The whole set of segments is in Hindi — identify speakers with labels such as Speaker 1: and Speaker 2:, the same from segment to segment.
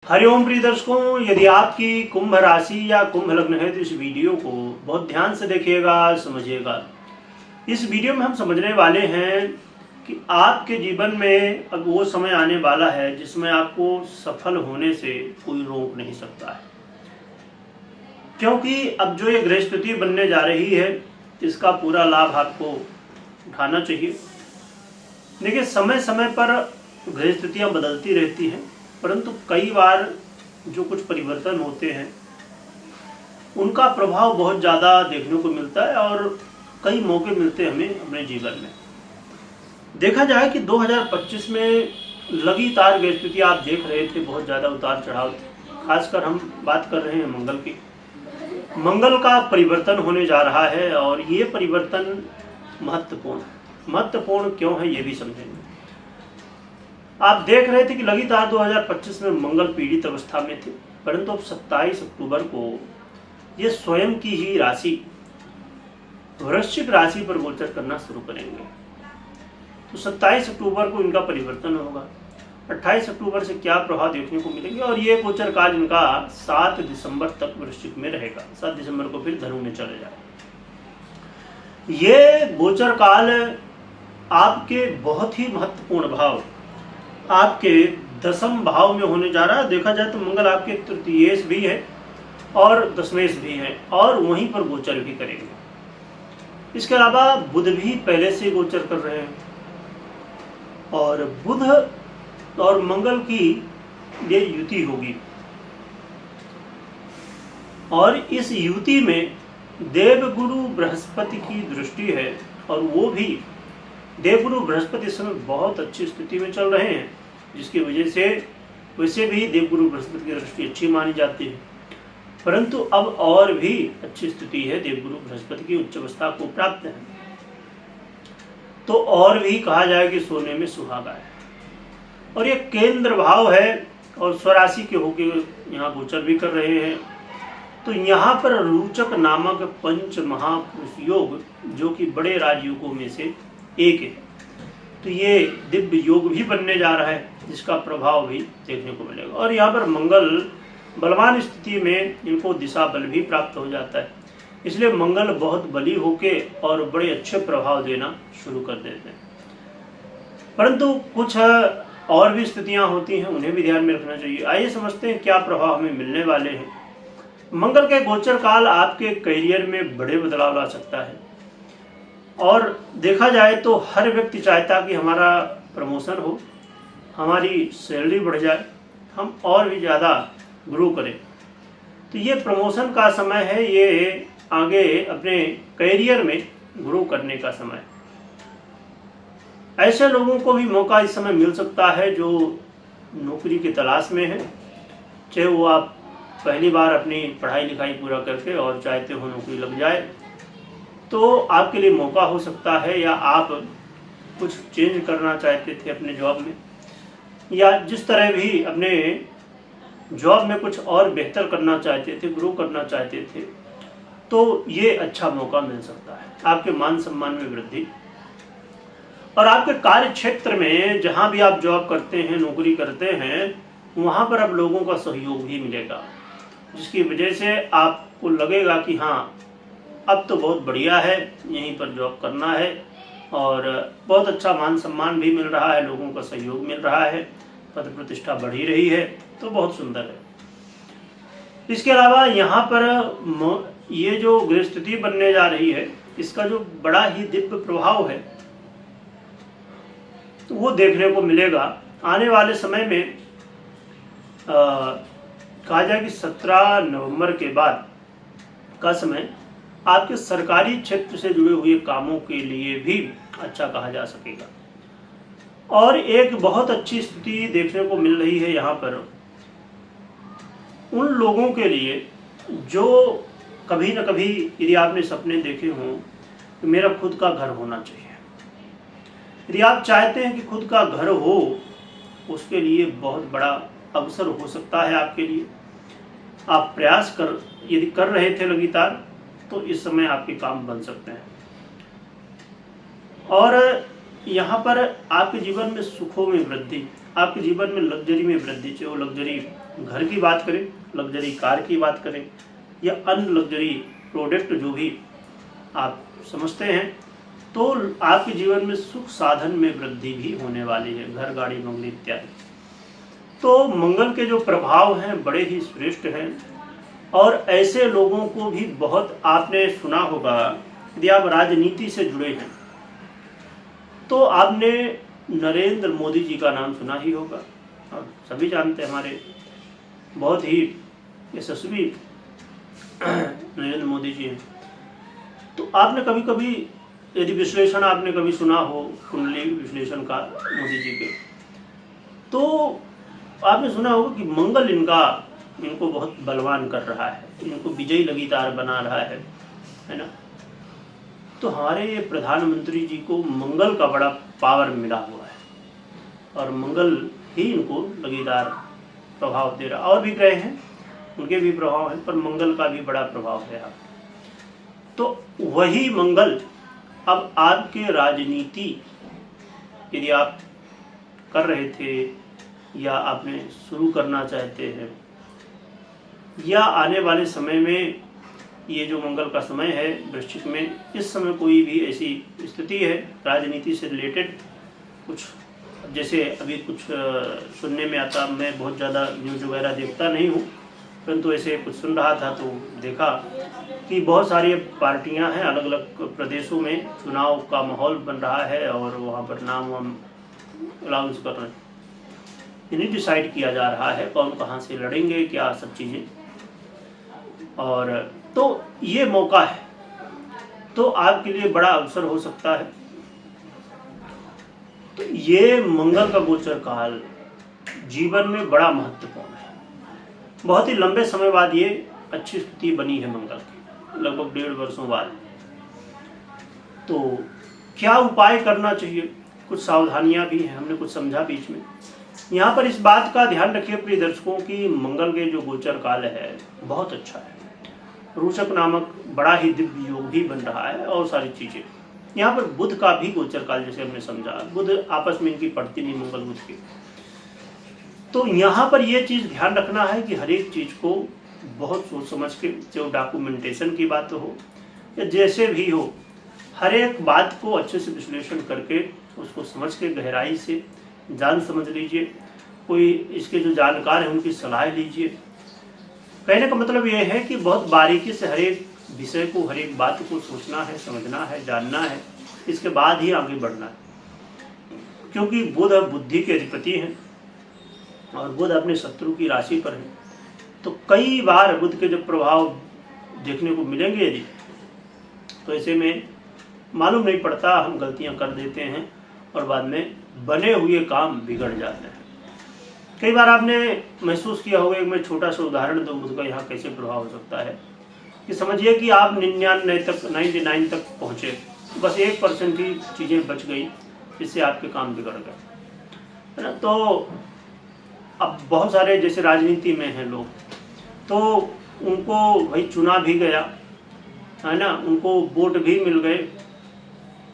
Speaker 1: हरिओम प्रिय दर्शकों, यदि आपकी कुंभ राशि या कुंभ लग्न है तो इस वीडियो को बहुत ध्यान से देखिएगा, समझिएगा। इस वीडियो में हम समझने वाले हैं कि आपके जीवन में अब वो समय आने वाला है जिसमें आपको सफल होने से कोई रोक नहीं सकता है, क्योंकि अब जो ये ग्रह स्थिति बनने जा रही है इसका पूरा लाभ आपको उठाना चाहिए। देखिए, समय समय पर ग्रह स्थितियाँ बदलती रहती हैं, परंतु कई बार जो कुछ परिवर्तन होते हैं उनका प्रभाव बहुत ज़्यादा देखने को मिलता है और कई मौके मिलते हैं हमें अपने जीवन में। देखा जाए कि 2025 में लगातार ग्रह स्थिति आप देख रहे थे, बहुत ज़्यादा उतार चढ़ाव थे। खासकर हम बात कर रहे हैं मंगल की। मंगल का परिवर्तन होने जा रहा है और ये परिवर्तन महत्वपूर्ण क्यों है ये भी समझेंगे। आप देख रहे थे कि लगातार 2025 में मंगल पीड़ित अवस्था में थे, परंतु अब 27 अक्टूबर को ये स्वयं की ही राशि वृश्चिक राशि पर गोचर करना शुरू करेंगे। तो 27 अक्टूबर को इनका परिवर्तन होगा। 28 अक्टूबर से क्या प्रभाव देखने को मिलेंगे और ये गोचर काल इनका 7 दिसंबर तक वृश्चिक में रहेगा। 7 दिसंबर को फिर धनु में चले जाएगा। ये गोचर काल आपके बहुत ही महत्वपूर्ण भाव, आपके 10वें भाव में होने जा रहा है। देखा जाए तो मंगल आपके तृतीयेश भी है और 10वेश भी है और वहीं पर गोचर भी करेंगे। इसके अलावा बुध भी पहले से गोचर कर रहे हैं और बुध और मंगल की ये युति होगी और इस युति में देवगुरु बृहस्पति की दृष्टि है और वो भी देवगुरु बृहस्पति इस समय बहुत अच्छी स्थिति में चल रहे हैं, जिसकी वजह से वैसे भी देवगुरु बृहस्पति की दृष्टि अच्छी मानी जाती है, परंतु अब और भी अच्छी स्थिति है, देवगुरु बृहस्पति की उच्च अवस्था को प्राप्त है। तो और भी कहा जाए कि सोने में सुहागा है और ये केंद्र भाव है और स्वराशि के होकर यहाँ गोचर भी कर रहे हैं। तो यहाँ पर रोचक नामक पंच महापुरुष योग, जो कि बड़े राजयोगों में से एक है, तो ये दिव्य योग भी बनने जा रहा है, जिसका प्रभाव भी देखने को मिलेगा। और यहाँ पर मंगल बलवान स्थिति में इनको दिशा बल भी प्राप्त हो जाता है, इसलिए मंगल बहुत बली होके और बड़े अच्छे प्रभाव देना शुरू कर देते हैं। परंतु कुछ और भी स्थितियां होती हैं, उन्हें भी ध्यान में रखना चाहिए। आइए समझते हैं क्या प्रभाव हमें मिलने वाले हैं। मंगल के गोचर काल आपके करियर में बड़े बदलाव ला सकता है और देखा जाए तो हर व्यक्ति चाहता कि हमारा प्रमोशन हो, हमारी सैलरी बढ़ जाए, हम और भी ज़्यादा ग्रो करें। तो ये प्रमोशन का समय है, ये आगे अपने करियर में ग्रो करने का समय है। ऐसे लोगों को भी मौका इस समय मिल सकता है जो नौकरी की तलाश में है, चाहे वो आप पहली बार अपनी पढ़ाई लिखाई पूरा करके और चाहते हो नौकरी लग जाए, तो आपके लिए मौका हो सकता है, या आप कुछ चेंज करना चाहते थे अपने जॉब में, या जिस तरह भी अपने जॉब में कुछ और बेहतर करना चाहते थे, ग्रो करना चाहते थे, तो ये अच्छा मौका मिल सकता है। आपके मान सम्मान में वृद्धि और आपके कार्य क्षेत्र में जहां भी आप जॉब करते हैं, नौकरी करते हैं, वहां पर अब लोगों का सहयोग भी मिलेगा, जिसकी वजह से आपको लगेगा कि हाँ, अब तो बहुत बढ़िया है, यहीं पर जॉब करना है और बहुत अच्छा मान सम्मान भी मिल रहा है, लोगों का सहयोग मिल रहा है, पद प्रतिष्ठा बढ़ी रही है, तो बहुत सुंदर है। इसके अलावा यहाँ पर ये जो गृह स्थिति बनने जा रही है, इसका जो बड़ा ही दिव्य प्रभाव है तो वो देखने को मिलेगा आने वाले समय में। कहा जाए कि 17 नवंबर के बाद का समय आपके सरकारी क्षेत्र से जुड़े हुए कामों के लिए भी अच्छा कहा जा सकेगा। और एक बहुत अच्छी स्थिति देखने को मिल रही है यहाँ पर उन लोगों के लिए जो कभी न कभी, यदि आपने सपने देखे हों कि मेरा खुद का घर होना चाहिए, यदि आप चाहते हैं कि खुद का घर हो, उसके लिए बहुत बड़ा अवसर हो सकता है आपके लिए। आप प्रयास यदि कर रहे थे लगातार, तो इस समय आपके काम बन सकते हैं। और यहाँ पर आपके जीवन में सुखों में वृद्धि, आपके जीवन में लग्जरी में वृद्धि, चाहे वो लग्जरी घर की बात करें, लग्जरी कार की बात करें या अन्य लग्जरी प्रोडक्ट जो भी आप समझते हैं, तो आपके जीवन में सुख साधन में वृद्धि भी होने वाली है, घर गाड़ी बंगले इत्यादि। तो मंगल के जो प्रभाव हैं बड़े ही श्रेष्ठ हैं और ऐसे लोगों को भी बहुत आपने सुना होगा। यदि आप राजनीति से जुड़े हैं तो आपने नरेंद्र मोदी जी का नाम सुना ही होगा और सभी जानते हैं, हमारे बहुत ही यशस्वी नरेंद्र मोदी जी हैं। तो आपने कभी कभी यदि विश्लेषण आपने कभी सुना हो कुंडली विश्लेषण का मोदी जी के, तो आपने सुना होगा कि मंगल इनको बहुत बलवान कर रहा है, इनको विजयी लगीदार बना रहा है ना। तो हमारे ये प्रधानमंत्री जी को मंगल का बड़ा पावर मिला हुआ है और मंगल ही इनको लगीदार प्रभाव दे रहा। और भी ग्रह हैं, उनके भी प्रभाव हैं, पर मंगल का भी बड़ा प्रभाव है आप। तो वही मंगल अब आपके राजनीति यदि आप कर रहे थे या आपने शुरू करना चाहते हैं या आने वाले समय में, ये जो मंगल का समय है वृश्चिक में, इस समय कोई भी ऐसी स्थिति है राजनीति से रिलेटेड कुछ, जैसे अभी कुछ सुनने में आता, मैं बहुत ज़्यादा न्यूज़ वगैरह देखता नहीं हूँ, परंतु ऐसे कुछ सुन रहा था तो देखा कि बहुत सारी पार्टियां हैं, अलग अलग प्रदेशों में चुनाव का माहौल बन रहा है और वहाँ पर नाम अनाउंस कर रहे हैं, इन्हें डिसाइड किया जा रहा है कौन कहाँ से लड़ेंगे, क्या सब चीज़ें। और तो ये मौका है, तो आपके लिए बड़ा अवसर हो सकता है। तो ये मंगल का गोचर काल जीवन में बड़ा महत्वपूर्ण है। बहुत ही लंबे समय बाद ये अच्छी स्थिति बनी है मंगल की, लगभग 1.5 वर्षों बाद। तो क्या उपाय करना चाहिए, कुछ सावधानियां भी हैं, हमने कुछ समझा बीच में। यहाँ पर इस बात का ध्यान रखिए प्रिय दर्शकों की मंगल के जो गोचर काल है बहुत अच्छा है, रोचक नामक बड़ा ही दिव्य योग भी बन रहा है और सारी चीजें। यहाँ पर बुध का भी गोचर काल जैसे हमने समझा, बुध आपस में इनकी पड़ती नहीं मंगल बुध की। तो यहाँ पर यह चीज ध्यान रखना है कि हर एक चीज को बहुत सोच समझ के, जो डॉक्यूमेंटेशन की बात हो या जैसे भी हो, हर एक बात को अच्छे से विश्लेषण करके उसको समझ के गहराई से जान समझ लीजिए। कोई इसके जो जानकार हैं उनकी सलाह लीजिए। कहने का मतलब यह है कि बहुत बारीकी से हर एक विषय को, हर एक बात को सोचना है, समझना है, जानना है, इसके बाद ही आगे बढ़ना है। क्योंकि बुध बुद्धि के अधिपति हैं और बुध अपने शत्रु की राशि पर है, तो कई बार बुध के जब प्रभाव देखने को मिलेंगे यदि, तो ऐसे में मालूम नहीं पड़ता, हम गलतियां कर देते हैं और बाद में बने हुए काम बिगड़ जाते हैं। कई बार आपने महसूस किया होगा, एक मैं छोटा सा उदाहरण दूं बुध का यहाँ कैसे प्रभाव हो सकता है, कि समझिए कि आप 99 तक पहुँचे, बस 1% ही चीज़ें बच गई, जिससे आपके काम बिगड़ गए, है ना। तो अब बहुत सारे जैसे राजनीति में हैं लोग, तो उनको भाई चुना भी गया, है ना, उनको वोट भी मिल गए,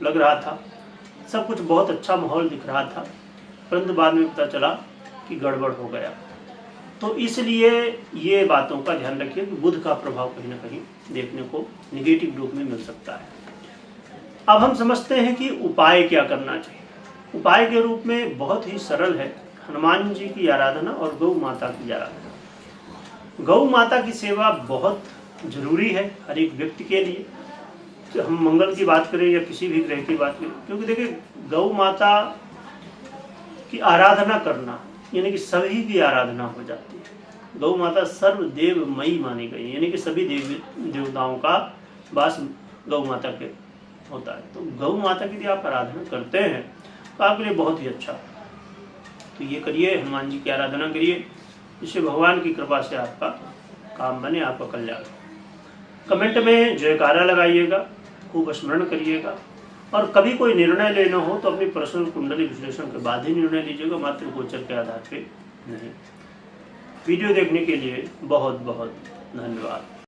Speaker 1: लग रहा था सब कुछ बहुत अच्छा माहौल दिख रहा था, परंतु बाद में पता चला कि गड़बड़ हो गया। तो इसलिए ये बातों का ध्यान रखिए कि बुध का प्रभाव कहीं ना कहीं देखने को निगेटिव रूप में मिल सकता है। अब हम समझते हैं कि उपाय क्या करना चाहिए। उपाय के रूप में बहुत ही सरल है, हनुमान जी की आराधना और गौ माता की आराधना। गौ माता की सेवा बहुत जरूरी है हर एक व्यक्ति के लिए, हम मंगल की बात करें या किसी भी ग्रह की बात करें, क्योंकि देखिए गौ माता की आराधना करना यानी कि सभी की आराधना हो जाती है। गौ माता सर्वदेवमयी मानी गई, यानी कि सभी देवताओं का वास गौ माता के होता है। तो गौ माता की यदि आप आराधना करते हैं तो आपके लिए बहुत ही अच्छा। तो ये करिए, हनुमान जी की आराधना करिए, जिससे भगवान की कृपा से आपका काम बने, आपका कल्याण। कमेंट में जयकारा लगाइएगा, खूब स्मरण करिएगा, और कभी कोई निर्णय लेना हो तो अपनी पर्सनल कुंडली विश्लेषण के बाद ही निर्णय लीजिएगा, मात्र गोचर के आधार पे नहीं। वीडियो देखने के लिए बहुत बहुत धन्यवाद।